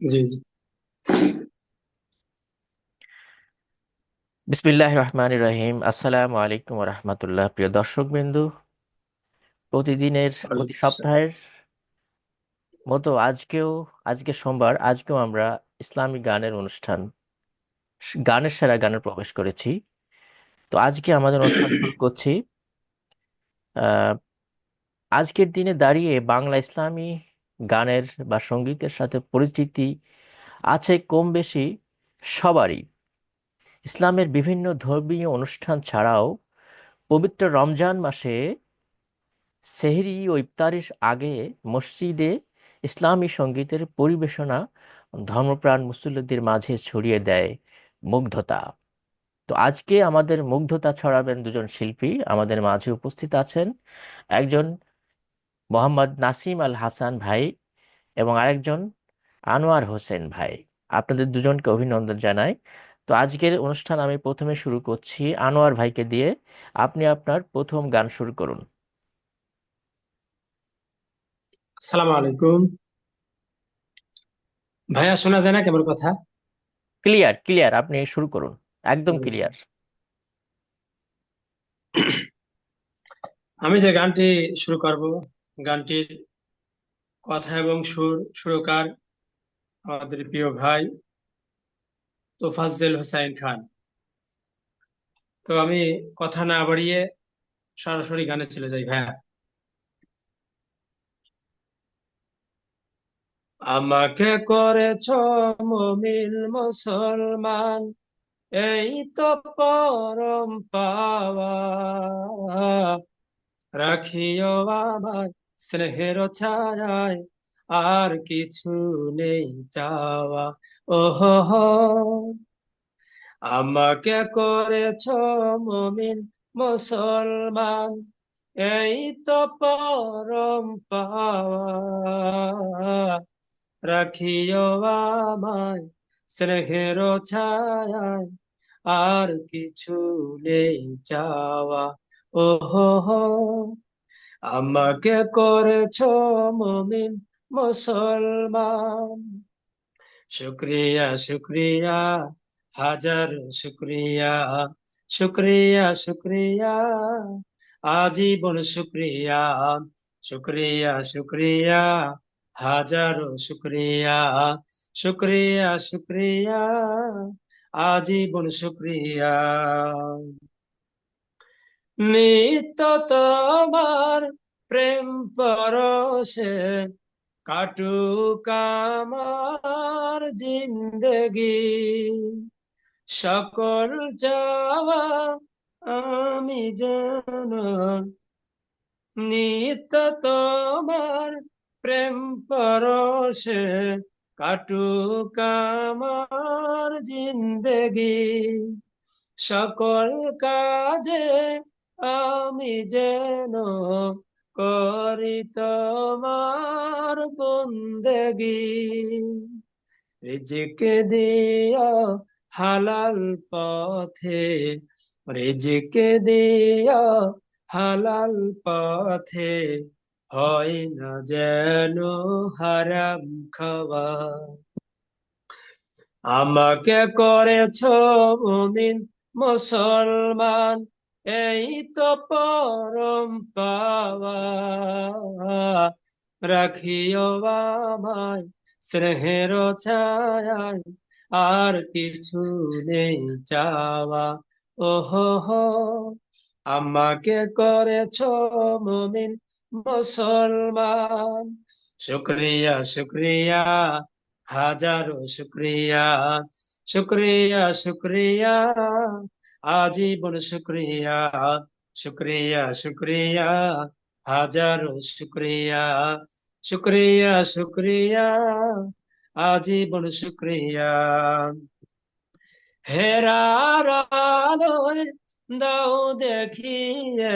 জি জি। বিসমিল্লাহ রহমান রহিম। আসসালামু আলাইকুম রহমতুল্লাহ। প্রিয় দর্শক বিন্দু, প্রতি ওয়ালাইকুম আসসালাম। সপ্তাহের মতো আজকে সোমবার, আজকেও আমরা ইসলামিক গানের অনুষ্ঠান, গানের সেরা গানে প্রবেশ করেছি। তো আজকে আমাদের অনুষ্ঠান শুরু করছি। আহ আজকের দিনে দাঁড়িয়ে বাংলা ইসলামী গানের বা সঙ্গীতের সাথে পরিচিতি আছে কম বেশি সবারই। ইসলামের বিভিন্ন ধর্মীয় অনুষ্ঠান ছাড়াও পবিত্র রমজান মাসে সেহরি ও ইফতারির আগে মসজিদে ইসলামী সঙ্গীতের পরিবেশনা ধর্মপ্রাণ মুসল্লিদের মাঝে ছড়িয়ে দেয় মুগ্ধতা। তো আজকে আমাদের মুগ্ধতা ছড়াবেন দুজন শিল্পী। আমাদের মাঝে উপস্থিত আছেন একজন মোহাম্মদ নাসিম আল হাসান ভাই এবং আরেকজন আনোয়ার হোসেন ভাই। আপনাদের দুজনকে অভিনন্দন জানাই। তো আজকের অনুষ্ঠান আমি প্রথমে শুরু করছি আনোয়ার ভাইকে দিয়ে। আপনি আপনার প্রথম গান শুরু করুন। আসসালামু আলাইকুম। ভাইয়া শোনা যায় না কেমন কথা? ক্লিয়ার ক্লিয়ার, আপনি শুরু করুন, একদম ক্লিয়ার। আমি যে গানটি শুরু করব, গানটির কথা এবং সুরকার আমাদের প্রিয় ভাই তোফাজ্জেল হোসাইন খান। তো আমি কথা না বাড়িয়ে সরাসরি গানে চলে যাই ভাইয়া। আমাকে করেছ মুমিন মুসলমান, এই তো পরম পাওয়া। রাখিও আমায় স্নেহের ছায়ায়, আর কিছু নেই চাওয়া। ওহো হো, আমাকে করেছ মুমিন মুসলমান, এই তো পরম পাওয়া। রাখিও আমায় স্নেহের ছায়ায়, আর কিছু নেই চাওয়া। ওহো হো, আমাকে করেছ মুমিন মুসলমান। শুক্রিয়া শুক্রিয়া, হাজার শুক্রিয়া। শুক্রিয়া শুক্রিয়া, আজীবন শুক্রিয়া। শুক্রিয়া শুক্রিয়া, হাজার শুক্রিয়া। শুক্রিয়া শুক্রিয়া, আজীবন শুক্রিয়া। নিত্য তোমার প্রেম পরশে কাটুক আমার জিন্দগি। সকল চাওয়া আমি যেন নিত্য তোমার প্রেম পরশে কাটুক আমার জিন্দগি। সকল কাজে আমি যেন করি তোমার বন্দেগি। রিজিক দিও হালাল পথে, রিজিক দিও হালাল পথে, হয় না যেন হারাম খাওয়া। আমাকে করেছ মুমিন মুসলমান, এই তো পরম পাওয়া। রাখিও আমায় স্নেহের ছায়ায়, আর কিছু নেই চাওয়া। ওহো হো, আমাকে করেছ মুমিন মুসলমান। শুক্রিয়া শুক্রিয়া, হাজারো শুক্রিয়া। শুক্রিয়া শুক্রিয়া, আজীবন শুক্রিয়া। শুক্রিয়া শুক্রিয়া, হাজারো শুক্রিয়া। শুক্রিয়া শুক্রিয়া, আজীবন শুক্রিয়া। হেরার আলোয় দাও দেখিয়ে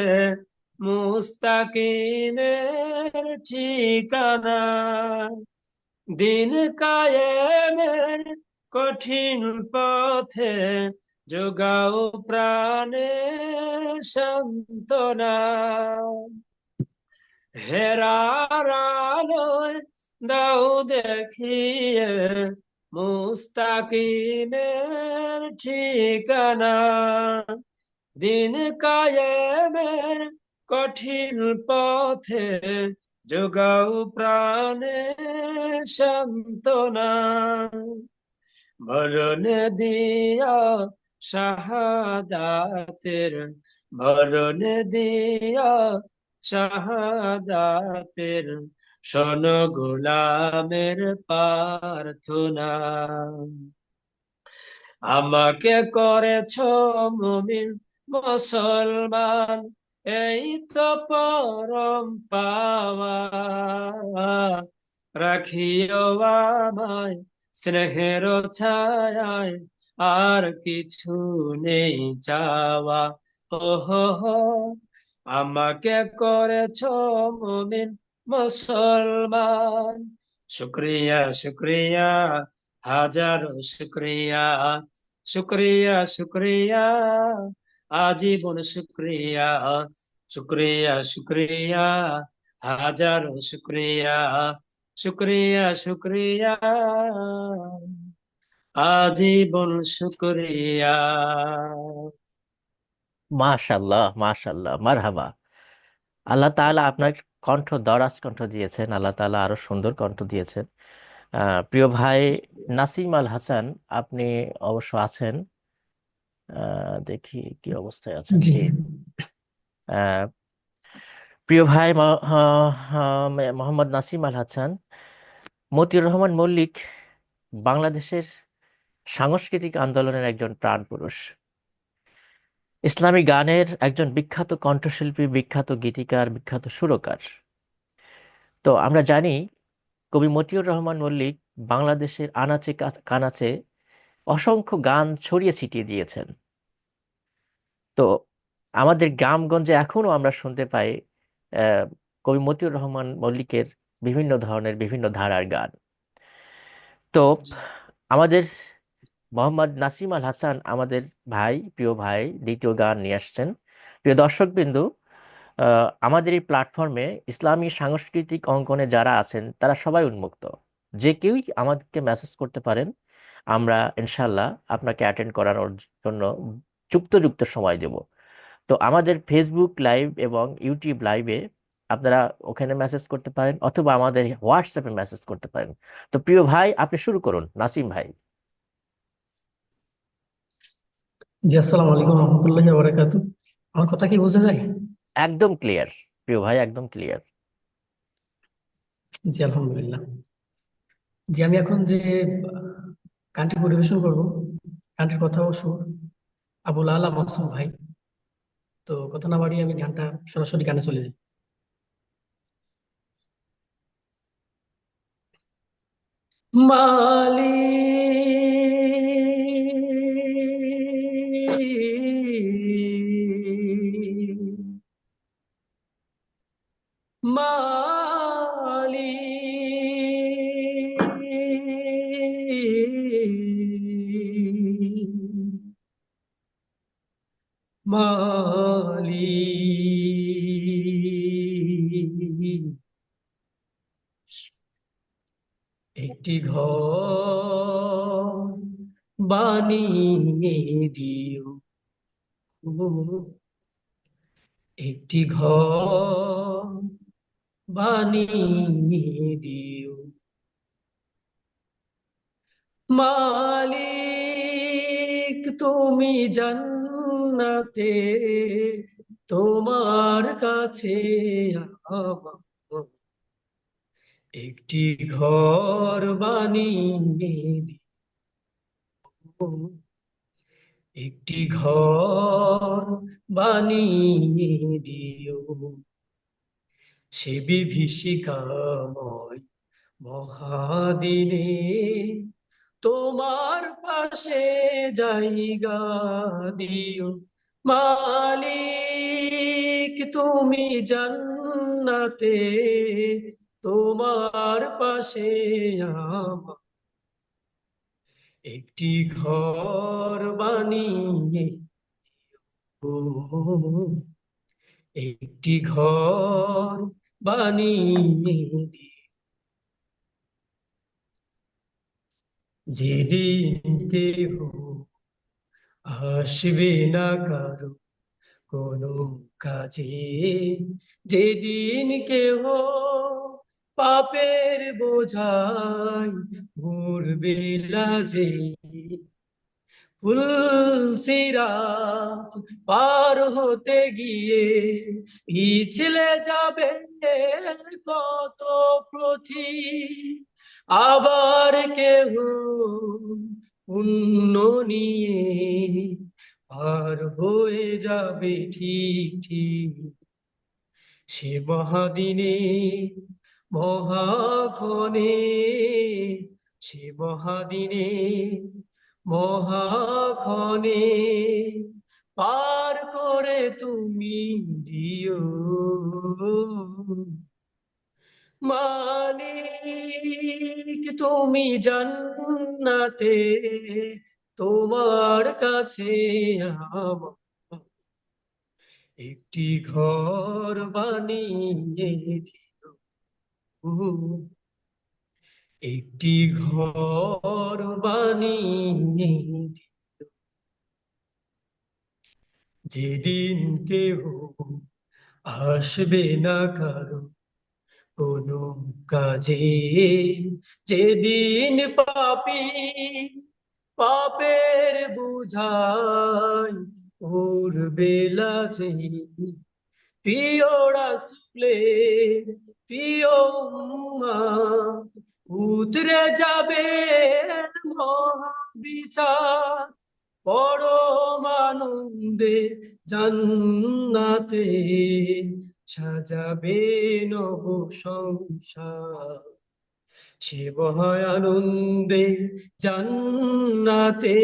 মুস্তাকিমের ঠিকানা। দিন কায়েমের কঠিন পথে যোগাও প্রাণে সান্ত্বনা। হেরার আলোয় দাও দেখিয়ে মুস্তাকিমের ঠিকানা। দিন কায়েমের কঠিন পথে যোগাও প্রাণে সান্ত্বনা। মরণ দিয়া শাহাদাতের, মরণ দিয়া শাহাদাতের, শোন গোলামের প্রার্থনা। আমাকে করেছ মুমিন মুসলমান, এই তো পরম পাওয়া। রাখিও আমায় স্নেহের ছায়ায়, আর কিছু নেই চাওয়া। ও হো হো, আমাকে করেছ মুমিন মুসলমান। শুক্রিয়া শুক্রিয়া, হাজারো শুক্রিয়া। শুক্রিয়া শুক্রিয়া, আজীবন শুক্রিয়া। শুক্রিয়া শুক্রিয়া, হাজারো শুক্রিয়া। শুক্রিয়া শুক্রিয়া, আজীবন শুক্রিয়া। মাশাল্লাহ, মাশাল্লাহ, মারহাবা। আল্লাহ তাআলা আপনার কণ্ঠ দরাজ কণ্ঠ দিয়েছেন, আল্লাহ তাআলা আরো সুন্দর কণ্ঠ দিয়েছেন। প্রিয় ভাই নাসিম আল হাসান, আপনি অবশ্য আছেন। দেখি কি অবস্থায় আছেন। জি। জি। আহ, প্রিয় ভাই মোহাম্মদ নাসিম আল হাসান, মতিউর রহমান মল্লিক বাংলাদেশের সাংস্কৃতিক আন্দোলনের একজন প্রাণপুরুষ, ইসলামী গানের একজন বিখ্যাত কণ্ঠশিল্পী, বিখ্যাত গীতিকার, বিখ্যাত সুরকার। তো আমরা জানি কবি মতিউর রহমান মল্লিক বাংলাদেশের আনাচে কানাচে অসংখ্য গান ছড়িয়ে ছিটিয়ে দিয়েছেন। তো আমাদের গ্রামগঞ্জে এখনো আমরা শুনতে পাই আহ, কবি মতিউর রহমান মল্লিকের বিভিন্ন ধরনের বিভিন্ন ধারার গান। তো জি আমাদের মোহাম্মদ নাসিম আল হাসান, আমাদের ভাই, প্রিয় ভাই, দ্বিতীয় গান নিয়ে আসছেন। প্রিয় দর্শকবিন্দু, আমাদের এই প্ল্যাটফর্মে ইসলামী সাংস্কৃতিক অঙ্গনে যারা আছেন তারা সবাই উন্মুক্ত। যে কেউই আমাদেরকে মেসেজ করতে পারেন, আমরা ইনশাল্লাহ আপনাকে অ্যাটেন্ড করানোর জন্য যুক্ত যুক্ত সময় দেব। তো আমাদের ফেসবুক লাইভ এবং ইউটিউব লাইভে আপনারা ওখানে মেসেজ করতে পারেন, অথবা আমাদের হোয়াটসঅ্যাপে মেসেজ করতে পারেন। তো প্রিয় ভাই, আপনি শুরু করুন, নাসিম ভাই। জি, আসসালামু আলাইকুম রহমতুল্লাহি ওয়া বারাকাতু। আমার কথা কি বোঝা যায়? একদম ক্লিয়ার প্রিয় ভাই, একদম ক্লিয়ার। জি, আলহামদুলিল্লাহ। জি, আমি এখন যে গানটি পরিবেশন করব, গানটির কথা ও সুর আবুল আলা মাসুম ভাই। তো কথা না বাড়িয়ে আমি গানটা সরাসরি গানে চলে যাই। মালি মালি মালি একটি ঘর বানিয়ে দিও, একটি ঘর বানিয়ে দিও মালিক, তুমি জান্নাতে তোমার কাছে আমার একটি ঘর বানিয়ে দিও, একটি ঘর বানিয়ে দিও সে বিভীষিকাময় মহাদিনে তোমার পাশে জায়গা দিও মালিক, তুমি জান্নাতে তোমার পাশে আমার একটি ঘর বানিয়ে দিও, একটি ঘর বানিয়ে দিও যেদিন কেহ আসবে না কারো কোনো কাজে, যেদিন কেহ পাপের বোঝায় ঘুরবে লাজে, ফুলসিরাত পার হতে গিয়ে পিছলে যাবে কত পথিক, আবার কেহ পুণ্য নিয়ে পার হয়ে যাবে ঠিক ঠিক। সে মহাদিনে মহাক্ষণে, সে মহাদিনে মহাক্ষণে পার করে তুমি দিও মালিক, তুমি জান্নাতে তোমার কাছে আমার একটি ঘর বানিয়ে দিও, একটি ঘর বানিয়ে দিও। যেদিন কেহ আসবে না কারো কোনো কাজে, যেদিন পাপী পাপের বুঝাই ওর বেলা যে, প্রিয় রাসূলের প্রিয় উম্মত উতরে যাবে মহাবিচার, পরম আনন্দে জান্নাতে সাজাবে নব সংসার। সে মহায় আনন্দে জান্নাতে,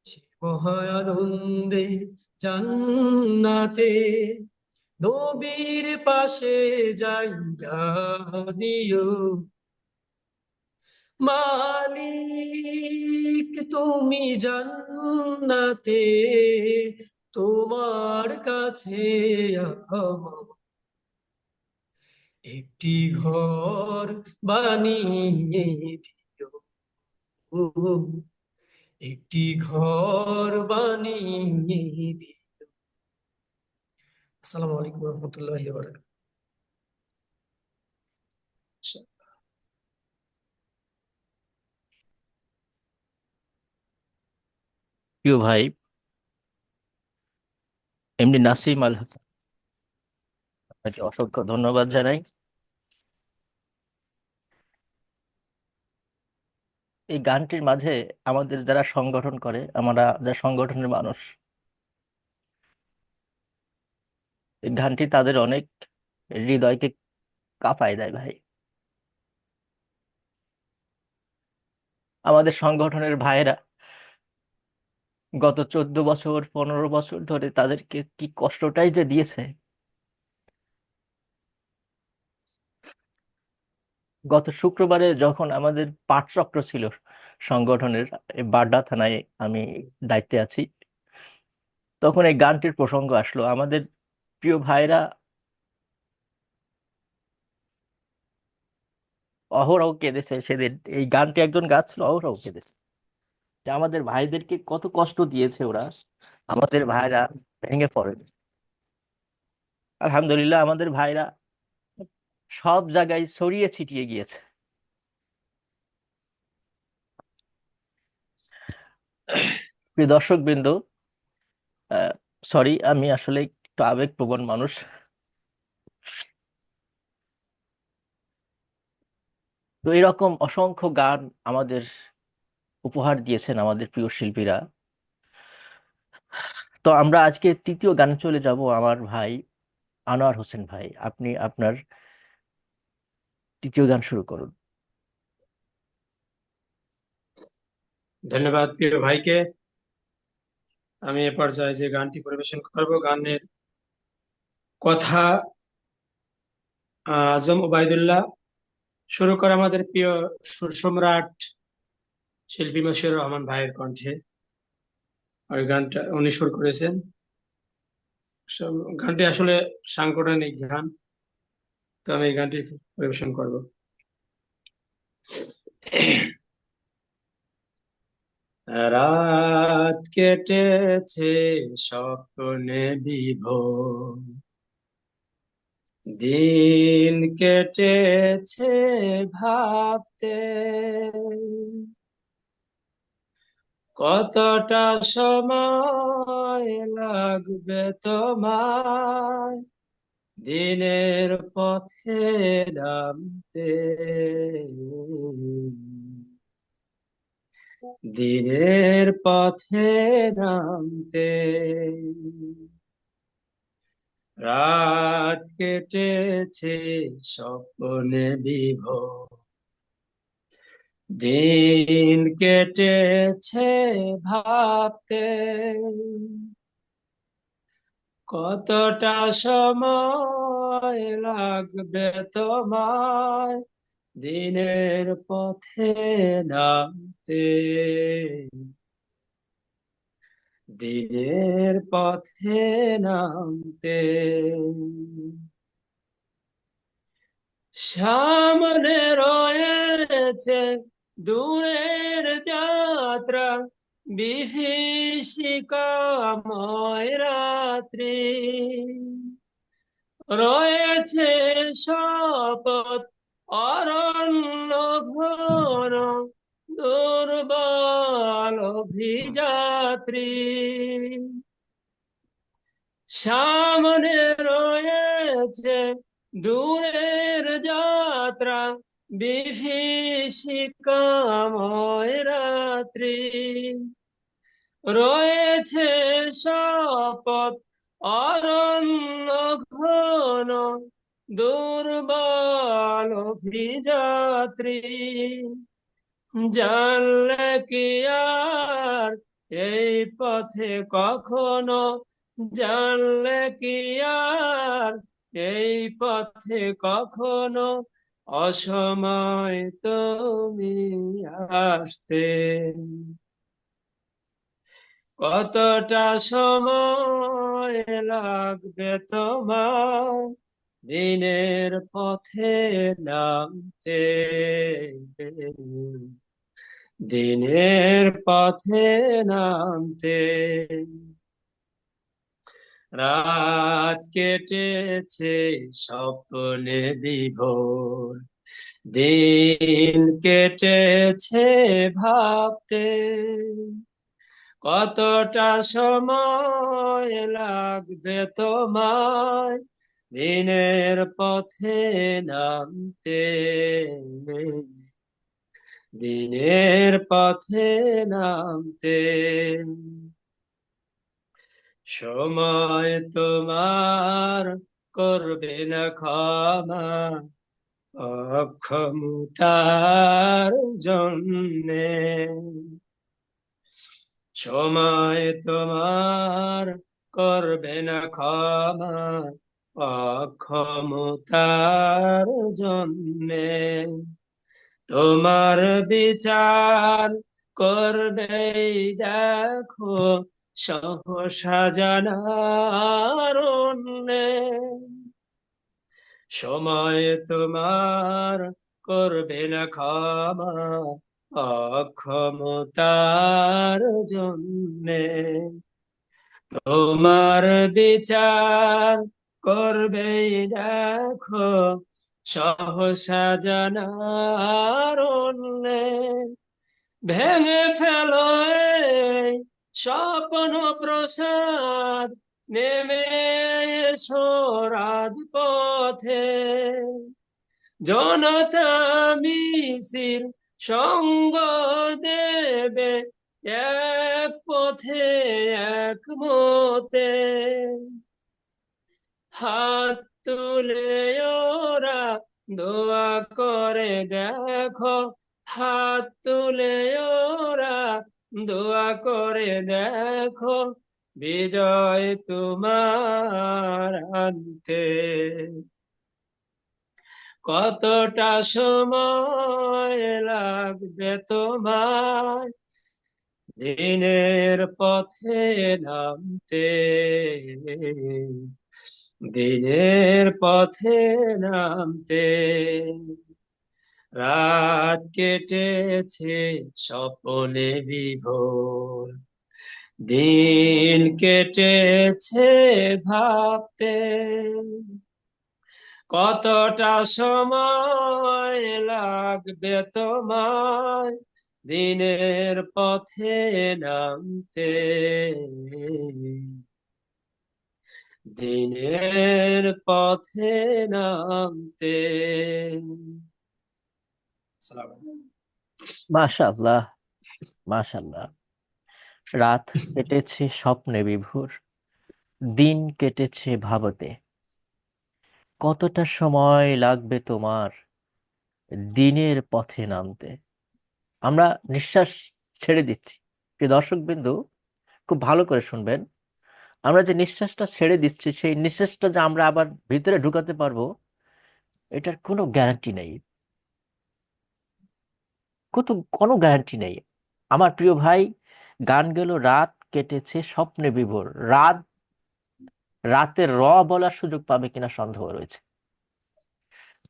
সে মহায় আনন্দে জান্নাতে নবীর পাশে জায়গা দিও মালিক, তুমি জান্নাতে তোমার কাছে আমার একটি ঘর বানিয়ে দিও, একটি ঘর বানিয়ে দিও। আসসালামু আলাইকুম রহমতুল্লাহি ওয়া বারাকাতুহু। প্রিয় ভাই এমনি নাসিম আল হাসান, আপনাকে অসংখ্য ধন্যবাদ জানাই। এই গানটির মাঝে আমাদের যারা সংগঠন করে, আমরা যারা সংগঠনের মানুষ, এই গানটি তাদের অনেক হৃদয়কে কাঁপায় দেয় ভাই। আমাদের সংগঠনের ভাইয়েরা গত 14 বছর 15 বছর ধরে তাদেরকে কি কষ্টটাই যে দিয়েছে। গত শুক্রবারে যখন আমাদের পাঠচক্র ছিল সংগঠনের, এই বাড্ডা থানায় আমি দায়িত্বে আছি, তখন এই গানটির প্রসঙ্গ আসলো। আমাদের প্রিয় ভাইরা অহরহ কেঁদেছে সেদিন। এই গানটি একজন গাচ্ছিল, অহরহ কেঁদেছে যে আমাদের ভাইদেরকে কত কষ্ট দিয়েছে ওরা, আমাদের ভাইরা ভেঙে পড়ে। আলহামদুলিল্লাহ আমাদের ভাইরা সব জায়গায় ছড়িয়ে ছিটিয়ে গিয়েছে। প্রিয় দর্শক বৃন্দ, সরি, আমি আসলে একটু আবেগপ্রবণ মানুষ। তো এরকম অসংখ্য গান আমাদের উপহার দিয়েছেন আমাদের প্রিয় শিল্পীরা। তো আমরা আজকে তৃতীয় গানে চলে যাব। আমার ভাই আনোয়ার হোসেন ভাই, আপনি আপনার তৃতীয় গান শুরু করুন। ধন্যবাদ প্রিয় ভাইকে। আমি এ পর্যায়ে যে গানটি পরিবেশন করব, গানের কথা আজম ওবায়দুল্লাহ, শুরু করে আমাদের প্রিয় সুর সম্রাট শিল্পী মশিউর রহমান ভাইয়ের কণ্ঠে। ওই গানটা উনি সুর করেছেন। গানটি আসলে সাংগঠনিক গান, তো আমি এই গানটি পরিবেশন করব। রাত কেটেছে স্বপ্নে বিভোর, দিন কেটেছে ভাবতে কতটা সময় লাগবে তোমায় দিনের পথে নামতে, দিনের পথে নামতে। রাত কেটেছে স্বপ্নে বিভোর, দিন কেটেছে ভাবতে কতটা সময় লাগবে তোমায় দিনের পথে নামতে, দিনের পথে নামতে। সামনে রয়েছে দূরের যাত্রা, বিভীষিকাময় রাত্রি, রয়েছে শপথ অরণ্য ঘন, দুর্বল অভিযাত্রী। সামনে রয়েছে দূরের যাত্রা, বিভীষিকাময় রাত্রি, রয়েছে শপথ অরণ্য ঘন, দুর্বল অভিযাত্রী। জানলে কি আর এই পথে কখনো, জানলে কি আর এই পথে কখনো অসময় তুমি আসতে, কতটা সময় লাগবে তোমার দিনের পথে নামতে, দিনের পথে নামতে। রাত কেটেছে স্বপ্নে বিভোর, দিন কেটেছে ভাবতে কতটা সময় লাগবে তোমায় দিনের পথে নামতে, দিনের পথে নামতে। সময় তোমার করবে না ক্ষমা অক্ষমতার জন্যে, সময় তোমার করবে না ক্ষমা অক্ষমতার জন্যে। তোমার বিচার করবে দেখো সহসা জানার অন্যে, সময় তোমার করবে না ক্ষমা অক্ষমতার জন্যে। তোমার বিচার করবে দেখো সহসা জানার অন্যে। ভেঙে ফেলো এই স্বপ্ন প্রসাদ, নেমে এসো রাজপথে, জনতা মিছিল সঙ্গ দেবে এক পথে এক মতে। হাত তুলে ওরা দোয়া করে দেখো, হাত তুলে ওরা দোয়া করে দেখো বিজয় তোমার আনতে, কতটা সময় লাগবে তোমার দিনের পথে নামতে, দিনের পথে নামতে। রাত কেটেছে স্বপনে বিভোর, দিন কেটেছে ভাবতে, কতটা সময় লাগবে তোমার দিনের পথে নামতে, দিনের পথে নামতে। আসসালামু মাশাআল্লাহ, মাশাআল্লাহ। রাত কেটেছে স্বপ্নে বিভোর, দিন কেটেছে ভাবতে, কতটা সময় লাগবে তোমার দিনের পথে নামতে। আমরা নিঃশ্বাস ছেড়ে দিচ্ছি। প্রিয় দর্শক বিন্দু, খুব ভালো করে শুনবেন। আমরা যে নিঃশ্বাসটা ছেড়ে দিচ্ছি, সেই নিঃশ্বাসটা যে আমরা আবার ভিতরে ঢুকাতে পারবো, এটার কোনো গ্যারান্টি নেই। কত কোনো গ্যারান্টি নেই। আমার প্রিয় ভাই গান গেল রাত কেটেছে স্বপ্নে বিভোর। রাত, রাতের বলার সুযোগ পাবে কিনা সন্দেহ রয়েছে।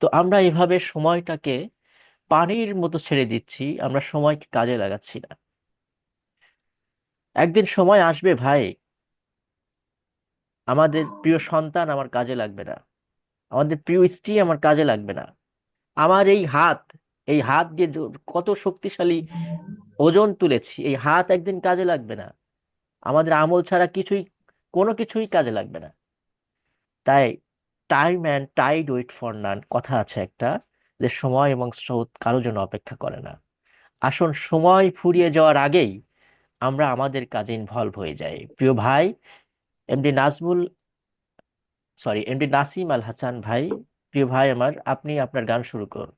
তো আমরা এভাবে সময়টাকে পানির মতো ছেড়ে দিচ্ছি, আমরা সময়কে কাজে লাগাচ্ছি না। একদিন সময় আসবে ভাই, আমাদের প্রিয় সন্তান আমার কাজে লাগবে না, আমাদের প্রিয় স্ত্রী আমার কাজে লাগবে না, আমার এই হাত দিয়ে কত শক্তিশালী ওজন তুলেছি, এই হাত একদিন কাজে লাগবে না। আমাদের আমল ছাড়া কোনো কিছুই কাজে লাগবে না। তাই time and tide wait for none কথা আছে একটা, যে সময় এবং স্রোত কারো জন্য অপেক্ষা করে না। আসুন সময় ফুরিয়ে যাওয়ার আগেই আমরা আমাদের কাজে ইনভলভ হয়ে যাই। প্রিয় ভাই এমডি নাজমুল, এমডি নাসিম আল হাসান ভাই, প্রিয় ভাই আমার, আপনি আপনার গান শুরু করুন।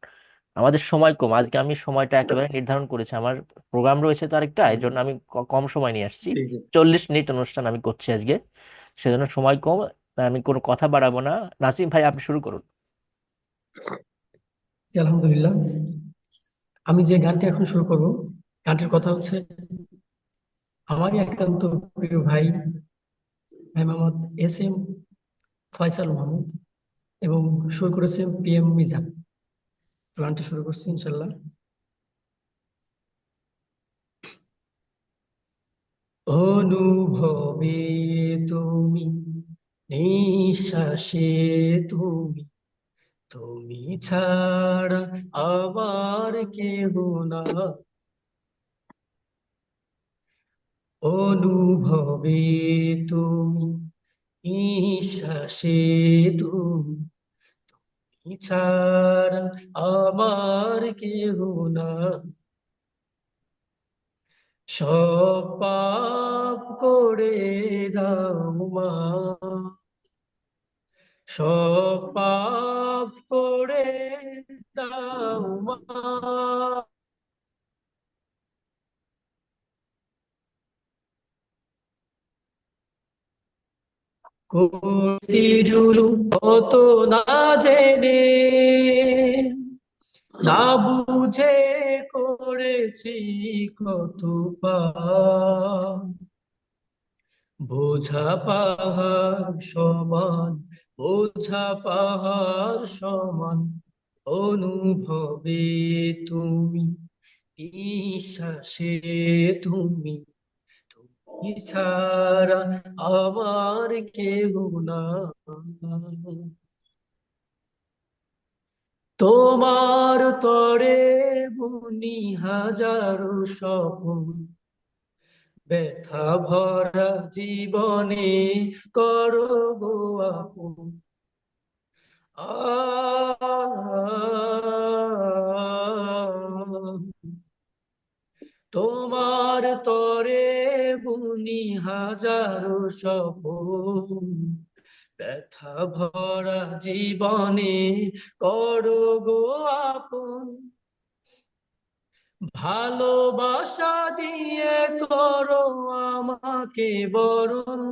আমাদের সময় কম, আজকে আমি সময়টা একেবারে নির্ধারণ করেছি, আমার প্রোগ্রাম রয়েছে তো আরেকটা, এই জন্য আমি কম সময় নিয়ে আসছি। জি জি। 40 মিনিট অনুষ্ঠান আমি করছি আজকে, সেজন্য সময় কম, তাই আমি কোনো কথা বাড়াবো না। নাসিম ভাই আপনি শুরু করুন। জি, আলহামদুলিল্লাহ। আমি যে গানটি এখন শুরু করব, গানটির কথা হচ্ছে আমারই একান্ত প্রিয় ভাই ভাই মোহাম্মদ এস এম ফয়সাল মাহমুদ, এবং সুর করেছেন PM মিজান। গানটি শুরু করছি ইনশাল্লাহ। অনুভবে তুমি, নিঃশ্বাসে তুমি, তুমি ছাড়া আমার কেহ না। অনুভবে তুমি, নিঃশ্বাসে তুমি, তুমি ছাড়া আমার কেহ না। সব পাপ করে দাও মা, সব পাপ করে দাও মা, করছি জুলুম কত না জেনে, না বুঝে করেছি কত পাপ। বোঝা পাহাড় সমান, বোঝা পাহাড় সমান, অনুভবে তুমি, বিশ্বাসে তুমি, তুমি ছাড়া আমার কেহ না। তোমার তরে বুনি হাজারো স্বপ্ন, ব্যথা ভরা জীবনে করো গো আপন। তোমার তরে বুনি হাজারো স্বপন, ব্যথা ভরা জীবনে করো গো আপন। ভালোবাসা দিয়ে করো আমাকে বরণ,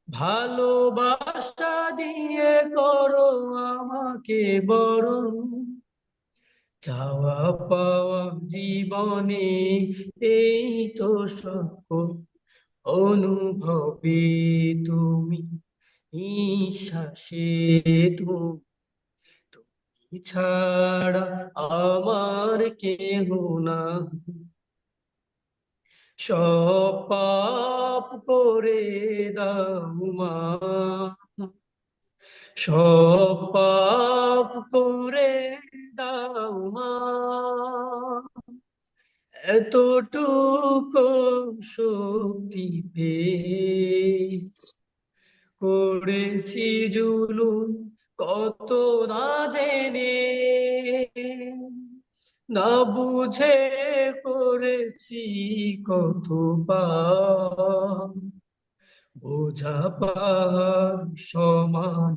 ভালোবাসা দিয়ে করো আমাকে বরণ। চাওয়া পাওয়া জীবনে এই তো সকল, অনুভবে তুমি, নিঃশ্বাসে তুমি, তুমি ছাড়া আমার কেহ না, সব পাপ করে দাও মাফ, সব পাপ করে দাও মাফ। এতটুকু শক্তি পেয়ে করেছি জুলুম কত না জেনে, না বুঝে করেছি কত পাপ, বোঝা পাহাড় সমান,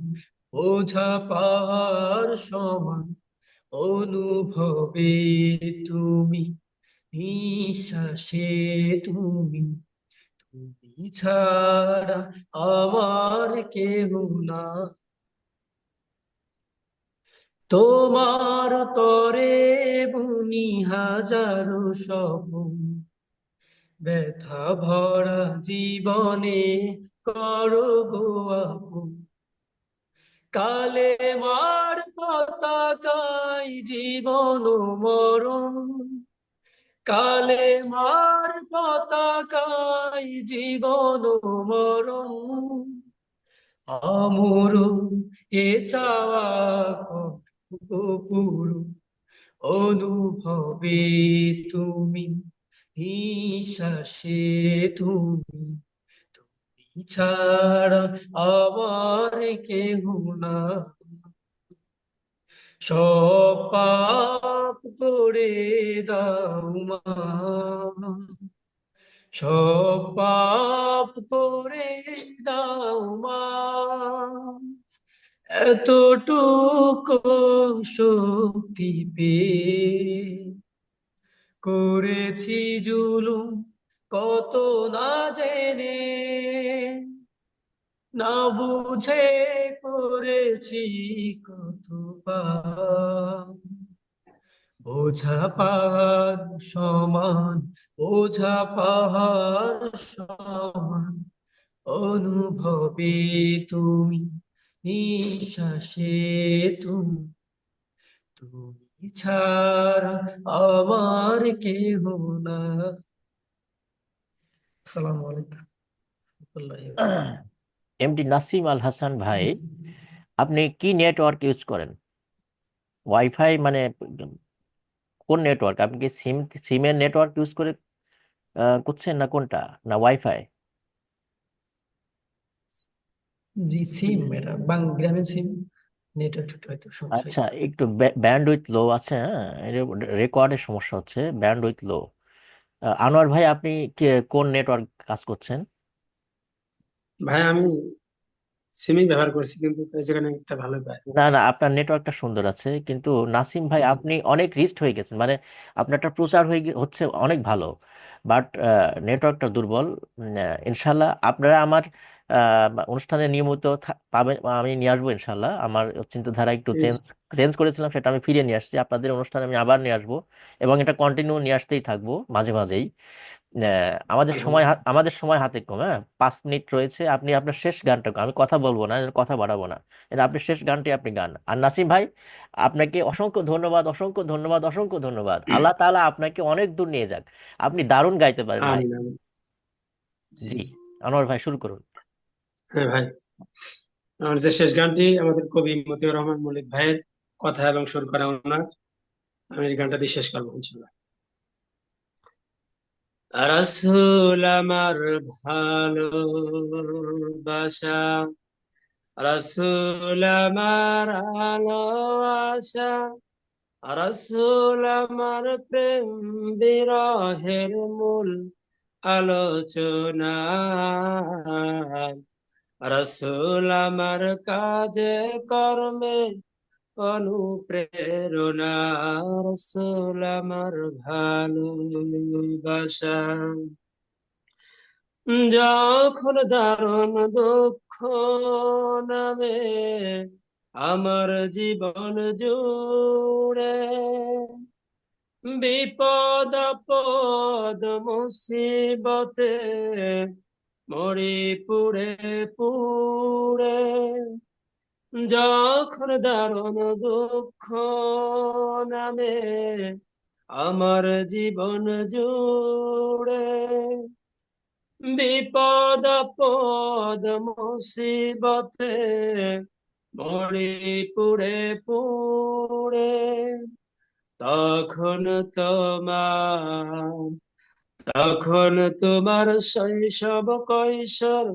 বোঝা পাহাড় সমান অনুভবে তুমি, নিঃশ্বাসে তুমি, তুমি ছাড়া আমার কেহ না। তোমার তরে বুনি হাজারো স্বপ্ন, ব্যথা ভরা জীবনে করো গো আপন। কালে মার পতাকায় জীবন ও মরণ, কালে মার পতাকায় জীবন ও মরণ, আমর এ চাওয়া কপুর অনুভবে তুমি, নিঃশ্বাসে তুমি, তুমি ছাড়া আমার কেহ না। সব পাপ করে দাও মাফ, সব পাপ করে দাও মাফ। এতটুকু শক্তি পেয়ে করেছি জুলুম কত না জেনে, না বুঝে করেছি কত পাপ, বোঝা পাহাড় সমান, বোঝা পাহাড় সমান অনুভবে তুমি, নিঃশ্বাসে তুমি, তুমি ছাড়া আমার কেহ না। আসসালামু আলাইকুম ওয়া এমডি নাসিম আল হাসান ভাই, আপনি কি নেটওয়ার্ক ইউজ করেন? ওয়াইফাই মানে কোন নেটওয়ার্ক? আপনি কি সিমের নেটওয়ার্ক ইউজ করে করছেন না কোনটা, না ওয়াইফাই? জি সিম, এটা গ্রামীণ সিম, নেটওয়ার্ক হয়তো সমস্যা আচ্ছা, হইতে একটু ব্যান্ডউইথ লো আছে, হ্যাঁ, রেকর্ডের সমস্যা হচ্ছে, ব্যান্ডউইথ লো। আনোয়ার ভাই, আপনি কোন নেটওয়ার্ক কাজ করছেন? ভাই আমি সিমই ব্যবহার করছি, কিন্তু যেখানে একটা ভালো পায়। না না, আপনার নেটওয়ার্কটা সুন্দর আছে, কিন্তু নাসিম ভাই জি। আপনি অনেক রিস্ট হয়ে গেছেন, মানে আপনারটা প্রচার হচ্ছে অনেক ভালো, বাট নেটওয়ার্কটা দুর্বল। ইনশাল্লাহ আপনারা আমার অনুষ্ঠানে নিয়মিত পাবেন, আমি নিয়ে আসবো ইনশাল্লাহ। আমার চিন্তাধারা একটু চেঞ্জ চেঞ্জ করেছিলাম, সেটা আমি ফিরিয়ে নিয়ে আসছি। আপনাদের অনুষ্ঠানে আমি আবার নিয়ে আসবো, এবং এটা কন্টিনিউ নিয়ে আসতেই থাকবো মাঝে মাঝেই। আমাদের সময় হাতে কম, হ্যাঁ, 5 মিনিট রয়েছে। আপনি আপনার শেষ গানটা, আমি কথা বলবো না, কথা বাড়াবো না, এটা আপনি শেষ গানটি আপনি গান। আর নাসিম ভাই, আপনাকে অসংখ্য ধন্যবাদ, অসংখ্য ধন্যবাদ, অসংখ্য ধন্যবাদ। আল্লাহ তাআলা আপনাকে অনেক দূর নিয়ে যাক। আপনি দারুণ গাইতে পারেন ভাই। আমিন আমিন। জি জি, জি। আনোয়ার ভাই শুরু করুন। হ্যাঁ ভাই, আমার যে শেষ গানটি আমাদের কবি মতিউর রহমান মল্লিক ভাইয়ের কথা এবং সুর করা ওনার, আমি এই গানটা দিয়ে শেষ করবো ইনশাল্লাহ। রাসূল আমার ভালোবাসা, রাসূল আমার ভালোবাসা, রাসূল আমার প্রেম বিরহের মূল আলোচনা, রাসূল আমার কাজে কর্মে অনুপ্রেরণা, রাসূল আমার ভালোবাসা। যখন দারুণ দুঃখ নামে আমার জীবন জুড়ে, বিপদ আপদ মুসিবতে মরি পুড়ে পুড়ে, যখন দারুণ দুঃখ নামে আমার জীবন জুড়ে, বিপদ আপদ মুসিবতে মরি পুড়ে পুড়ে, তখন তোমার তখন তোমার শৈশব কৈশোর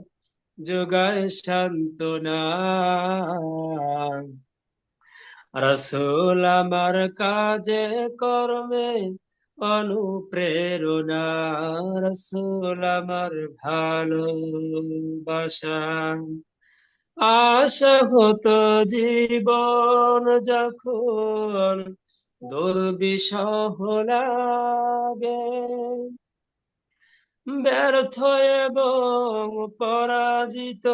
যোগায় সান্ত্বনা। রাসূল আমার কাজে কর্মে অনুপ্রেরণা, রাসূল আমার ভালোবাসা। আশা হতো জীবন যখন দুর্বিষহ লাগে, ব্যর্থ এবং পরাজিত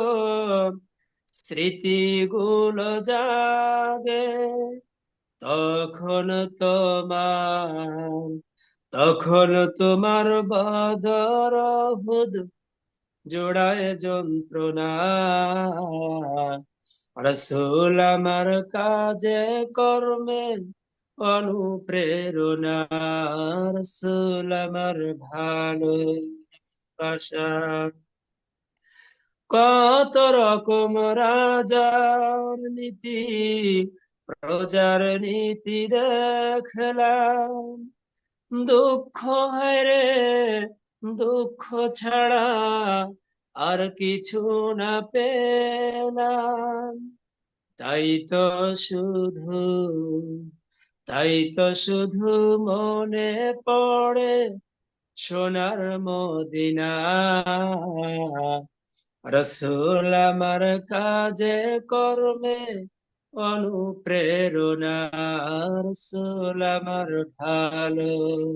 স্মৃতিগুলো জাগে, তখন তোমার তখন তোমার বদর হুদ জোড়ায় যন্ত্রণা। রাসূল আমার কাজে কর্মে অনুপ্রেরণা, রাসূল আমার ভালোবাসা। কত রকম রাজার নীতি প্রজার নীতি দেখলাম, দুঃখ হায়রে দুঃখ ছাড়া আর কিছু না পেলাম। তাই তো শুধু তাই তো শুধু মনে পড়ে সোনার মদিনা। রাসূল আমার কাজে কর্মে অনুপ্রেরণা, রাসূল আমার ভালোবাসা।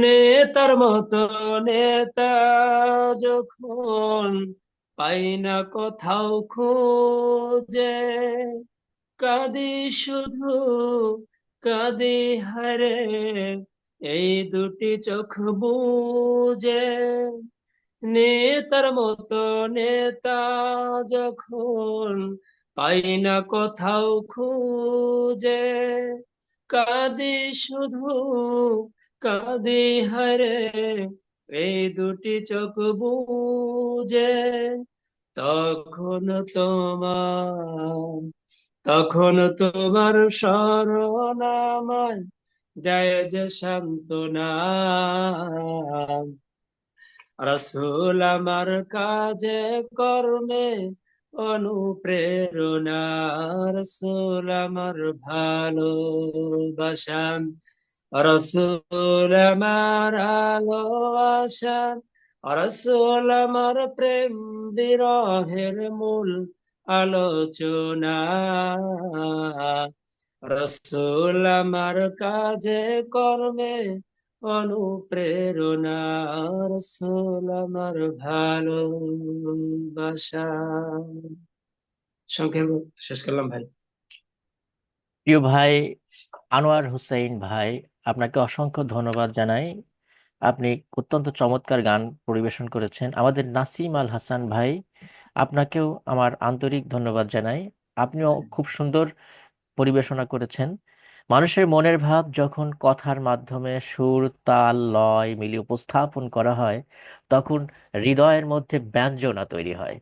নেতার মতো নেতা যখন পাই না কোথাও খুঁজে, কাঁদি শুধু কাঁদি হারে এই দুটি চোখ বুজে। নেতার মতো নেতা যখন পাই না কোথাও খুঁজে, কাঁদি শুধু কাঁদি হারে এই দুটি চোখ বুজে। তখন তোমার তখন তোমার স্মরণ আমায় দেয় যে সান্ত্বনা। রাসূল আমার কাজে কর্মে অনুপ্রেরণা, রাসূল আমার ভালোবাসা। রাসূল আমার আলো আশা, রাসূল আমার প্রেম বিরহের মূল আলোচনা। রাসূল আমার কাজে কর্মে অনুপ্রেরণা, রাসূল আমার ভালোবাসা। সংক্ষেপে শেষ করলাম ভাই। প্রিয় ভাই আনোয়ার হুসাইন ভাই, আপনাকে অসংখ্য ধন্যবাদ জানাই। আপনি অত্যন্ত চমৎকার গান পরিবেশন করেছেন। আমাদের নাসিম আল হাসান ভাই, আপনাকেও আমার আন্তরিক ধন্যবাদ জানাই। আপনিও খুব সুন্দর পরিবেশনা করেছেন। মানুষের মনের ভাব যখন কথার মাধ্যমে সুর তাল লয় মিলিয়ে উপস্থাপন করা হয়, তখন হৃদয়ের মধ্যে ব্যঞ্জনা তৈরি হয়,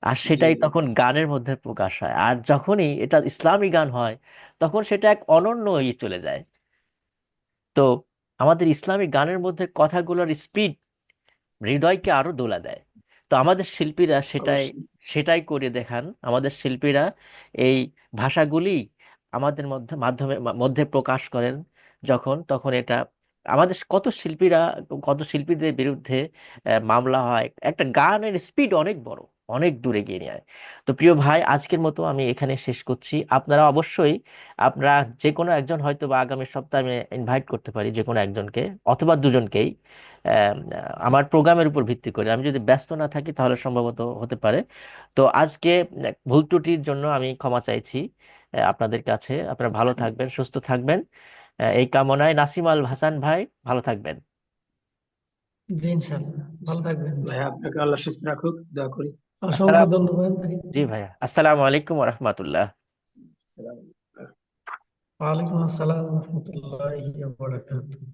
আর জি সেটাই জি তখন গানের মধ্যে প্রকাশ হয়। আর যখনই এটা ইসলামী গান হয়, তখন সেটা এক অনন্য চলে যায়। তো আমাদের ইসলামী গানের মধ্যে কথাগুলোর স্পিড হৃদয়কে আরো দোলা দেয়। তো আমাদের শিল্পীরা সেটাই অবশ্যই। সেটাই করে দেখান। আমাদের শিল্পীরা এই ভাষাগুলি আমাদের মধ্যে প্রকাশ করেন। যখন তখন এটা আমাদের কত শিল্পীদের বিরুদ্ধে মামলা হয়। একটা গানের স্পিড অনেক বড়, অনেক দূরে গিয়ে নিয়ে যায়। তো প্রিয় ভাই, আজকের মতো আমি এখানে শেষ করছি। আপনারা অবশ্যই, আপনারা যে কোনো একজন হয়তো বা আগামী সপ্তাহে আমি ইনভাইট করতে পারি যে কোনো একজনকে অথবা দুজনকেই, আহ, আমার প্রোগ্রামের উপর ভিত্তি করে। আমি যদি ব্যস্ত না থাকি তাহলে সম্ভবত হতে পারে। তো আজকে ভুল ত্রুটির জন্য আমি ক্ষমা চাইছি আপনাদের কাছে। আপনারা ভালো থাকবেন, সুস্থ থাকবেন, এই কামনায়। নাসিম আল হাসান ভাই, ভালো থাকবেন। জি ইনশাল্লাহ, ভালো থাকবেন। ভাই আপনাকে আল্লাহ সুস্থ রাখুক, দোয়া করি। অসংখ্য আসসালাম ধন্যবাদ। জি ভাইয়া, আসসালামু আলাইকুম রহমতুল্লাহ। ওয়ালাইকুম আসসালাম রহমতুল্লাহি ওয়া বারাকাতুহু।